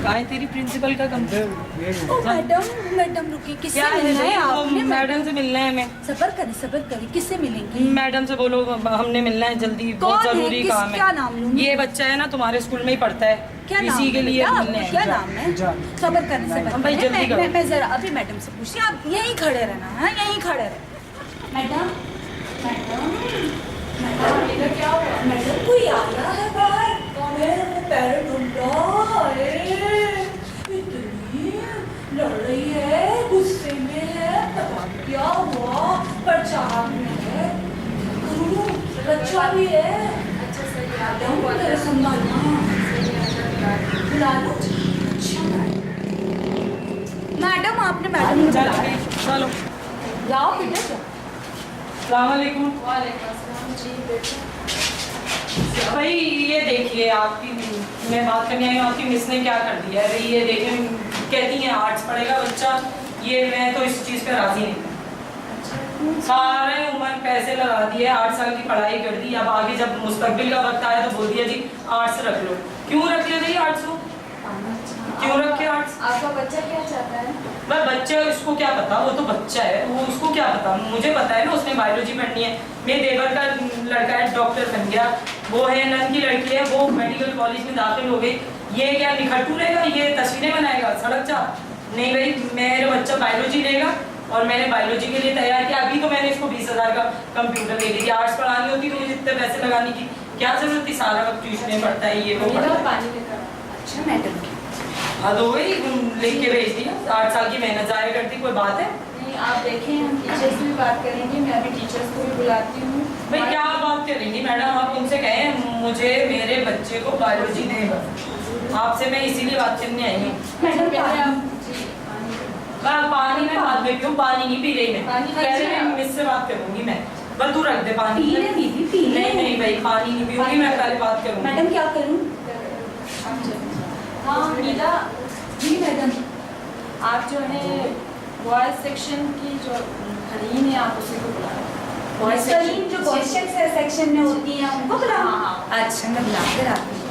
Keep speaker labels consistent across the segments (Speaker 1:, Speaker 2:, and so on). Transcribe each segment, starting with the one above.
Speaker 1: आए तेरी प्रिंसिपल का कंप्लेंट।
Speaker 2: ओ मैडम रुकिए, किससे मिलना है आपने?
Speaker 1: मैडम से मिलना है हमें।
Speaker 2: सबर करें, किससे मिलेंगे?
Speaker 1: मैडम से बोलो हमने मिलना है जल्दी, बहुत जरूरी काम है।
Speaker 2: क्या नाम लूं?
Speaker 1: ये बच्चा है ना तुम्हारे स्कूल में ही पढ़ता है,
Speaker 2: क्या नाम
Speaker 1: इसी के लिए मिलने हैं।
Speaker 2: क्या नाम है? सबर करें
Speaker 1: भाई जल्दी करो।
Speaker 2: मैं जरा अभी मैडम से पूछती हूँ, आप यहीं खड़े रहना है, यहीं खड़े रहना। मैडम क्या हुआ? मैडम कोई आ रहा है बाहर, मेरे पैर ढूंढ रहा है, इतनी लड़ रही है, गुस्से में है, पता नहीं क्या हुआ, परेशान है, बच्चा भी है। अच्छा सही संभालना, बुला लो। अच्छा मैडम, आपने मैडम को बुलाया?
Speaker 1: चलो
Speaker 2: जाओ बेटा जाओ।
Speaker 1: अस्सलामुअलैकुम।
Speaker 2: जी बेटा।
Speaker 1: भाई ये देखिए आपकी, मैं बात करने आई हूँ, आपकी मिस ने क्या कर दिया है। ये देखें, कहती है आर्ट्स पढ़ेगा बच्चा, ये मैं तो इस चीज़ पे राजी नहीं। सारे उम्र पैसे लगा दिए, 8 साल की पढ़ाई कर दी, अब आगे जब मुस्तकबिल का वक्त आया तो बोल दिया जी आर्ट्स रख लो। क्यों रख लिया भाई आर्ट्स को? क्यों रखे आर्ट्स?
Speaker 2: आपका बच्चा क्या चाहता है?
Speaker 1: भाई बच्चे उसको क्या पता, वो तो बच्चा है, वो उसको क्या पता, मुझे पता है ना, उसने बायोलॉजी पढ़नी है। मेरे देवर का लड़का है, डॉक्टर बन गया, वो है नन की लड़की है, वो मेडिकल कॉलेज में दाखिल हो गई। ये क्या निखट्टू रहेगा, ये तस्वीरें बनाएगा सड़क चाप? नहीं भाई, मेरा बच्चा बायोलॉजी लेगा और मैंने बायोलॉजी के लिए तैयार किया। अभी तो मैंने इसको 20,000 का कंप्यूटर ले दिया। आर्ट्स पढ़ानी होती तो मुझे इतने पैसे लगाने की क्या जरूरत थी? सारा वक्त ट्यूशन में पढ़ता है, ये वो पढ़ता है।
Speaker 2: अच्छा मैडम,
Speaker 1: हाँ तो वही लेके भेज दिया, 8 साल की मेहनत जाया करती, कोई बात है?
Speaker 3: नहीं, आप देखें, हम टीचर्स से भी बात करेंगे, मैं अभी टीचर्स को भी बुलाती हूँ।
Speaker 1: भाई क्या बात करेंगी मैडम, आप उनसे कहें मुझे मेरे बच्चे को बायोलॉजी देगा। आपसे मैं इसीलिए बात करने आई हूँ।
Speaker 2: मैडम
Speaker 3: पहले आप
Speaker 1: पानी में बात में क्यों? पानी नहीं पी रही मैं, पहले मैं मिस से बात करूंगी मैं। बस तू रख दे पानी। नहीं नहीं भाई, पानी नहीं पीऊंगी मैं, पहले बात करूंगी।
Speaker 2: मैडम क्या करूँ?
Speaker 3: हाँ नीला
Speaker 2: जी मैडम।
Speaker 3: आप जो है बॉयज सेक्शन की जो खरीन है, आप उसी को बुलाएं।
Speaker 2: बॉयज सेक्शन, जो बॉयज सेक्शन में होती हैं उनको बुलाओ।
Speaker 3: हाँ।
Speaker 2: अच्छा मैं बुला कर आती हूँ।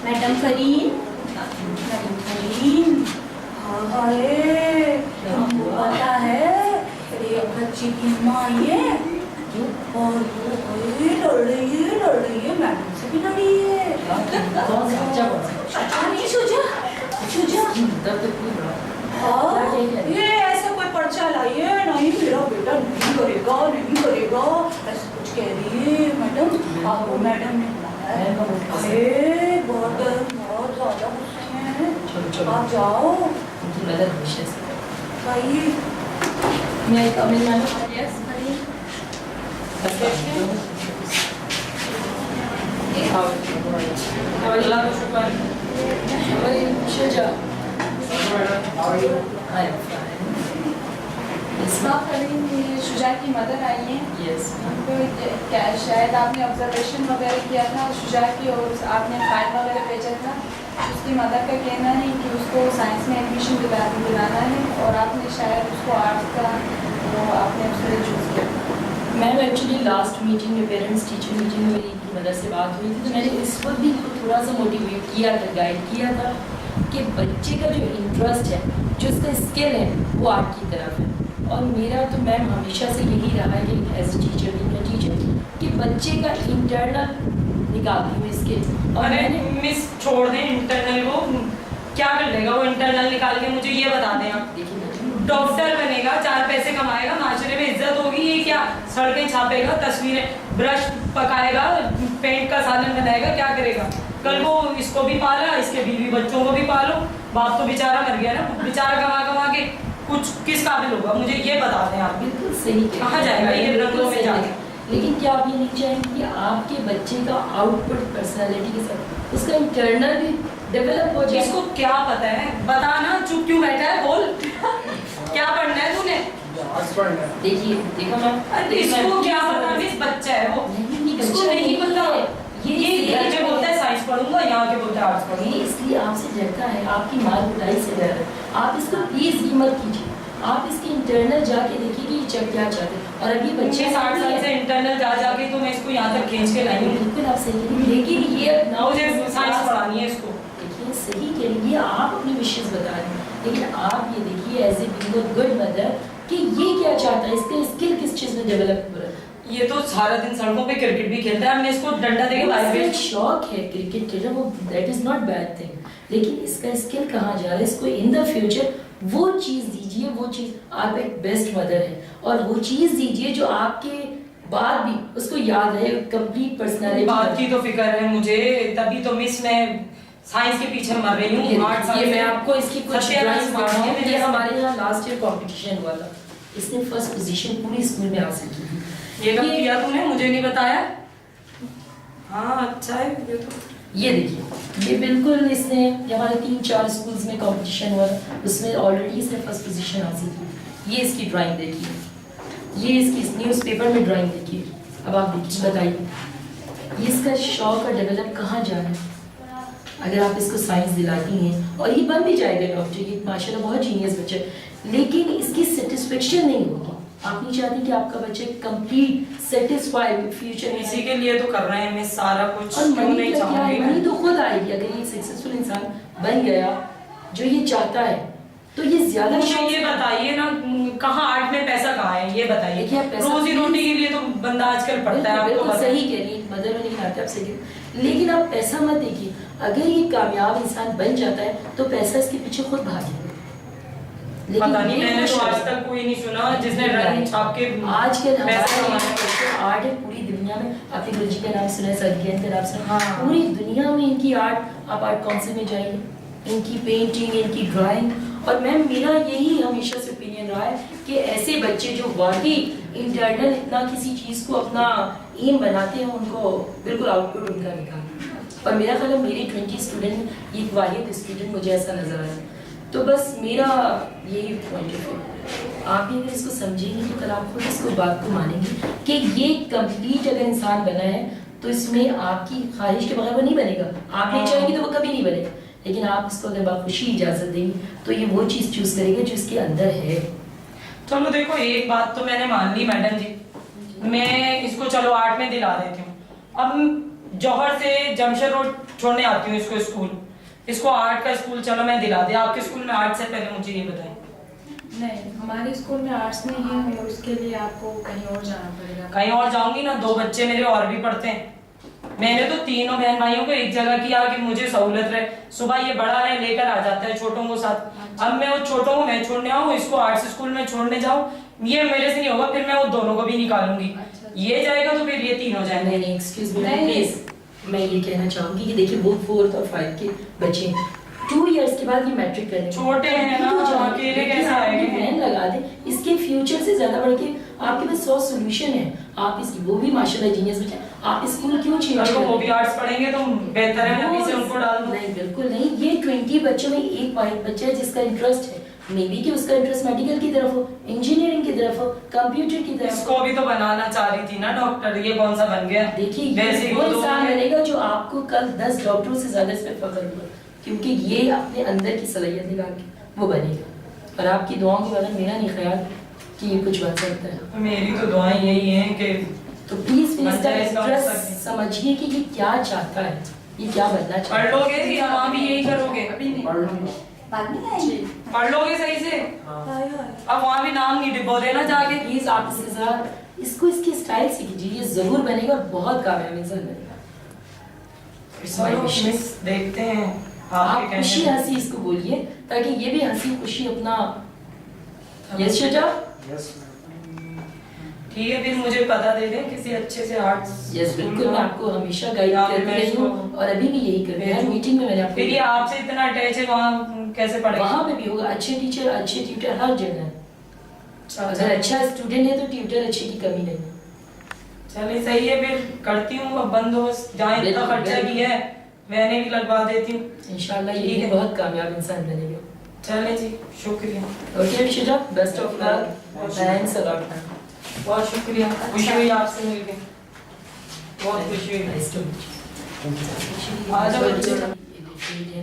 Speaker 2: मैडम करीम, मैडम करीम, हाय हमको पता है एक बच्ची की माँ ये और लड़ रही है, मैडम से भी लड़ी है। अच्छा नहीं सूझा? ये ऐसा कोई पर्चा लाइए, नहीं मेरा बेटा नहीं करेगा ऐसा कुछ कह रही है मैडम। आपको मैडम ने बुलाया है, बहुत ज़्यादा गुस्से में है। आप जाओ भाई।
Speaker 3: मैं कमिंग मैडम? यस खरीन।
Speaker 1: अल्लाह का शुक्र।
Speaker 3: आप खरीन, ये शुजा की मदर आई हैं। उनको क्या शायद आपने ऑब्जर्वेशन वगैरह किया था शुजा की, और आपने फाइल वगैरह भेजा था। उसकी मदर का कहना है कि उसको साइंस में एडमिशन दिलाना है, और आपने शायद उसको आर्ट्स का वो आपने उसके लिए चूज़ किया।
Speaker 4: मैम एक्चुअली लास्ट मीटिंग में पेरेंट्स टीचर मीटिंग में मेरी मदर से बात हुई थी, तो मैंने इस वक्त भी थोड़ा सा मोटिवेट किया था, गाइड किया था कि बच्चे का जो इंटरेस्ट है, जो उसका स्किल है, वो आर्ट की तरफ है। और मेरा तो मैम हमेशा से यही रहा है कि एज ए टीचर कि बच्चे का इंटरनल निकालती हूँ स्किल। और
Speaker 1: अरे मिस छोड़ दें इंटरनल को, क्या कर लेगा वो इंटरनल निकाल के? मुझे ये बता दें आप।
Speaker 4: देखिए
Speaker 1: डॉक्टर बनेगा, 4 पैसे कमाएगा, माशरे में इज्जत होगी, ये क्या सड़कें छापेगा, तस्वीरें, ब्रश पकाएगा, पेंट का सालन बनाएगा, क्या करेगा? कल वो इसको भी पाला, इसके बीवी बच्चों को भी पालो, बाप तो बेचारा मर गया ना, बेचारा कमा के कुछ किस काबिल होगा? मुझे ये बता दें आप।
Speaker 4: बिल्कुल सही,
Speaker 1: कहाँ जाएगा ये रंगों में जाके?
Speaker 4: लेकिन क्या आप ये नहीं चाहेंगे कि आपके बच्चे का आउटपुट पर्सनालिटी के साथ उसका इंटरनल भी डेवलप हो जाए?
Speaker 1: इसको क्या पता है? बता ना, चुप क्यों बैठा है, बोल। क्या पढ़ना है तूने?
Speaker 4: देखिए देखो मैम,
Speaker 1: इसको क्या पता? मिस बच्चा है वो, इसको नहीं पता। ये बच्चे बोलता है साइंस पढ़ूंगा, यहाँ के बोलता है आर्ट्स पढ़ूंगा।
Speaker 4: इसलिए आपसे डरता है, आपकी मार पिटाई से डर है। आप इसको प्लीज ये मत कीजिए, आप इसके इंटरनल जाके देखिए कि ये क्या चाहते हैं। और अभी बच्चे
Speaker 1: 60 साल से इंटरनल जा जाके तो मैं इसको यहाँ तक खींच के लाई हूँ।
Speaker 4: बिल्कुल आप सही, लेकिन ये
Speaker 1: मुझे साइंस पढ़ानी है इसको।
Speaker 4: देखिए सही कह रही हैं, आप अपनी विशेष बता रहे हैं, लेकिन आप ये देखिए as a being a good mother कि ये क्या चाहता है, इसका स्किल किस चीज़ में डेवलप हो रहा है।
Speaker 1: ये तो सारा दिन सड़कों पे क्रिकेट भी खेलता है, हमने इसको डंडा देके वाइब्रेट
Speaker 4: शौक है क्रिकेट खेलना, वो that is not bad thing, लेकिन इसका स्किल कहाँ जा रहा है, इसको इन द फ्यूचर वो चीज़ दीजिए, वो चीज़ आप एक बेस्ट मदर है, और वो चीज़ दीजिए जो आपके बाद भी उसको याद रहे, कंप्लीट पर्सनालिटी।
Speaker 1: बात की तो फिक्र है मुझे, तभी तो मिस मैं साइंस के पीछे मर रही हूँ। 8 साल
Speaker 4: ये मैं
Speaker 1: से
Speaker 4: आपको इसकी कुछ
Speaker 1: सत्यानाश
Speaker 4: ड्राइंग्स
Speaker 1: मारनी है
Speaker 4: दिखाऊं।
Speaker 1: मेरे
Speaker 4: ये
Speaker 1: से।
Speaker 4: हमारे यहाँ लास्ट ईयर कंपटीशन हुआ था, इसने फर्स्ट पोजीशन पूरी स्कूल में हासिल की थी।
Speaker 1: ये कब किया तूने, मुझे नहीं बताया? हाँ अच्छा है ये तो।
Speaker 4: ये देखिए, ये बिल्कुल इसने हमारे 3-4 स्कूल्स में कंपटीशन हुआ था, उसमें ऑलरेडी इसने फर्स्ट पोजीशन हासिल की। ये इसकी ड्राइंग देखिए, ये इसकी न्यूज़पेपर में ड्राइंग देखिए। अब आप देखिए, बताइए ये इसका शौक और डेवलप कहाँ जा रहा है। अगर आप इसको साइंस दिलाती हैं और ये बन भी जाएगा डॉक्टर, ये माशाल्लाह बहुत जीनियस बच्चा है, लेकिन इसकी सेटिस्फेक्शन नहीं होगी। आप नहीं चाहती कि आपका बच्चा कंप्लीट सेटिस्फाइड फ्यूचर में,
Speaker 1: इसी के लिए तो कर रहे हैं मैं सारा कुछ।
Speaker 4: और
Speaker 1: क्यों
Speaker 4: मनी
Speaker 1: नहीं
Speaker 4: का क्या है,
Speaker 1: चाहूंगी
Speaker 4: मनी तो खुद आएगी। अगर ये सक्सेसफुल इंसान बन गया जो ये चाहता है, तो ये ज्यादा
Speaker 1: मुझे ये बताइए ना, कहाँ आर्ट में पैसा कहाँ है, ये बताइए।
Speaker 4: देखिए, पैसा
Speaker 1: रोजी रोटी के लिए तो बंदा आजकल पढ़ता है, आपको
Speaker 4: बिल्कुल
Speaker 1: पता है।
Speaker 4: सही कह रही है, मदर में नहीं आते आप सही कह रही हैं। लेकिन आप पैसा मत देखिए, अगर ये कामयाब इंसान बन जाता है तो पैसा इसके पीछे खुद भागेगा।
Speaker 1: पता नहीं,
Speaker 4: ये
Speaker 1: मैंने
Speaker 4: खुश
Speaker 1: तो
Speaker 4: है।
Speaker 1: आज तक कोई नहीं सुना जिसने रंग छाप के
Speaker 4: आज के
Speaker 1: पैसा कमाया।
Speaker 4: आर्ट है पूरी दुनिया में। आपने गुरुजी का नाम सुना है, सरगेन का नाम सुना है,
Speaker 1: हाँ।
Speaker 4: पूरी दुनिया में इनकी आर्ट, आप आर्ट काउंसिल में जाइए, इनकी पेंटिंग, इनकी ड्राइंग। और मैम मेरा यही हमेशा से ओपिनियन रहा है कि ऐसे बच्चे जो वाकई इंटरनल इतना किसी चीज़ को अपना एम बनाते हैं, उनको बिल्कुल आउटपुट उनका निकालना। और मेरा ख्याल है मेरी 20 स्टूडेंट में एक वाहिद स्टूडेंट मुझे ऐसा नजर आया। तो बस मेरा यही पॉइंट ऑफ व्यू, आप भी अगर इसको समझेंगे तो कल आप खुद इसको बात को मानेंगे कि ये कंप्लीट अगर इंसान बना है तो इसमें आपकी ख्वाहिश के बगैर वो नहीं बनेगा। आप नहीं चाहेंगे तो वो कभी नहीं बनेगा, लेकिन आप इसको अगर बाखुशी इजाज़त देंगे तो ये वो चीज़ चूज़ करेगा जो इसके अंदर है।
Speaker 1: चलो देखो, एक बात तो मैंने मान ली मैडम जी, मैं इसको चलो आर्ट में दिला देती हूँ। अब जौहर से जमशेद रोड छोड़ने आती हूँ इसको स्कूल, इसको आर्ट का स्कूल चलो मैं दिला दे। आपके स्कूल में आर्ट से पहले मुझे ये बताएं।
Speaker 3: नहीं, हमारे स्कूल में आर्ट्स नहीं है, और उसके लिए आपको कहीं और जाना पड़ेगा।
Speaker 1: कहीं और जाऊंगी ना, 2 बच्चे मेरे और भी पढ़ते हैं। मैंने तो तीनों बहन भाइयों को एक जगह किया कि मुझे सहूलत रहे। सुबह ये बड़ा है लेकर आ जाता है छोटों को साथ, अब मैं वो छोटों को मैं छोड़ने आऊँ, इसको आर्ट्स स्कूल में छोड़ने जाऊँ, ये मेरे से नहीं होगा। फिर मैं वो दोनों को भी निकालूंगी। ये जाएगा तो फिर ये 3 हो जाएंगे।
Speaker 4: नहीं, एक्सक्यूज मी
Speaker 3: नहीं।
Speaker 4: प्लीज, मैं ये कहना चाहूंगी कि देखिए वो 4th और 5 के बच्चे 2 इयर्स के बाद ये मैट्रिक करने
Speaker 1: छोटे हैं ना, अकेले कैसे आएंगे?
Speaker 4: प्लान लगा दे, इसके फ्यूचर से ज्यादा बढ़ के आपके पास 100 सॉल्यूशन है। आप इस वो भी माशाल्लाह जीनियस बच्चे, आप स्कूल क्यों चेंज
Speaker 1: अगर
Speaker 4: कर
Speaker 1: वो भी आर्ट्स पढ़ेंगे तो बेहतर है, मैं पीछे उनको डाल दूं।
Speaker 4: नहीं, बिल्कुल नहीं। ये 20 बच्चों में एक वाहिद बच्चा है जिसका इंटरेस्ट है, मे बी कि उसका इंटरेस्ट मेडिकल की तरफ हो, इंजीनियरिंग की तरफ हो, कंप्यूटर की तरफ हो।
Speaker 1: इसको भी तो बनाना चाह रही थी ना डॉक्टर, ये कौन सा बन गया?
Speaker 4: देखिए
Speaker 1: वैसे
Speaker 4: ये
Speaker 1: ही
Speaker 4: वो
Speaker 1: वो दोनों
Speaker 4: इंसान
Speaker 1: हैं।
Speaker 4: बनेगा जो आपको कल 10 डॉक्टरों से ज्यादा इस पे फख्र होगा, क्योंकि ये अपने अंदर की सलाहियत निकाल के वो बनेगा। और आपकी दुआओं के बगैर मेरा नहीं ख्याल कि ये कुछ बन सकता है।
Speaker 1: मेरी तो दुआएं यही हैं कि
Speaker 4: तो प्लीज फिर
Speaker 1: बन
Speaker 4: इसका
Speaker 1: जाए इसका
Speaker 4: इंटरेस्ट
Speaker 1: मकसद।
Speaker 4: समझिए कि ये क्या चाहता है, ये क्या बनना चाहता
Speaker 1: पढ़
Speaker 4: है।
Speaker 1: लोगे या वहाँ भी यही करोगे?
Speaker 3: अभी नहीं।
Speaker 2: बाद में आएंगे।
Speaker 1: पढ़ लोगे सही से?
Speaker 2: हाय हाय।
Speaker 1: अब वहाँ भी नाम नहीं डिबो देना जाके।
Speaker 4: प्लीज आप इसके साथ इसको इसके स्टाइल से कीजिए, ये जरूर बनेगा और बहुत कामयाब इंसान बनेगा। It's my
Speaker 1: चलो,
Speaker 4: wishes।
Speaker 1: मिस देखते हैं
Speaker 4: आप
Speaker 1: आपके
Speaker 4: खुशी
Speaker 1: कहने
Speaker 4: हंसी इसको बोलिए ताकि ये भी हंसी खुशी अपना। यस शुजा,
Speaker 1: ठीक है, फिर मुझे पता दे दें किसी अच्छे से आर्ट्स।
Speaker 4: यस बिल्कुल, मैं आपको हमेशा गाइड
Speaker 1: यहाँ पे
Speaker 4: करती
Speaker 1: मैं
Speaker 4: रही हूँ
Speaker 1: इसको
Speaker 4: और अभी भी यही कर रही हूँ। हर मीटिंग में मैंने आपको
Speaker 1: फिर ये आपसे इतना अटैच है, वहाँ कैसे पढ़ेगा?
Speaker 4: वहाँ पे भी होगा। अच्छे टीचर, अच्छे ट्यूटर हर जगह है।
Speaker 1: अच्छा,
Speaker 4: अगर अच्छा स्टूडेंट है तो ट्यूटर अच्छे की कमी नहीं है।
Speaker 1: चलिए सही है, फिर करती हूँ अब बंदोबस्त, जहाँ इतना
Speaker 4: बिल्कुल,
Speaker 1: खर्चा
Speaker 4: बिल्कुल।
Speaker 1: भी है मैंने भी लगवा देती हूँ।
Speaker 4: इंशाल्लाह
Speaker 1: ठीक
Speaker 4: ये
Speaker 1: है।
Speaker 4: बहुत कामयाब इंसान बनेगा।
Speaker 1: चले जी, शुक्रिया,
Speaker 4: okay Shuja, best of luck, thanks a lot.
Speaker 1: बहुत शुक्रिया, खुशी हुई आपसे मिलके, बहुत खुशी हुई।
Speaker 4: नाइस टू मीट
Speaker 1: आ जाओ बच्चे।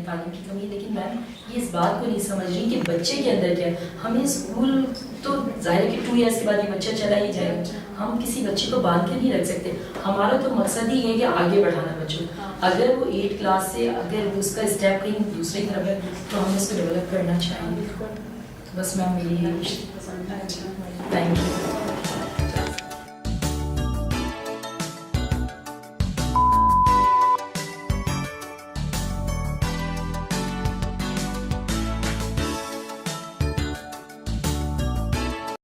Speaker 4: तालीम की कमी, लेकिन मैम ये इस बात को नहीं समझ रही कि बच्चे के अंदर क्या है। हमें स्कूल तो जाहिर है कि 2 इयर्स के बाद ये बच्चा चला ही जाएगा, हम किसी बच्चे को बांध के नहीं रख सकते। हमारा तो मकसद ही है कि आगे बढ़ाना बच्चों को। अगर वो 8 क्लास से अगर उसका स्टेप कहीं दूसरी तरफ है तो हमें उसको डेवलप करना चाहिए। तो बस मैम मेरी थैंक यू।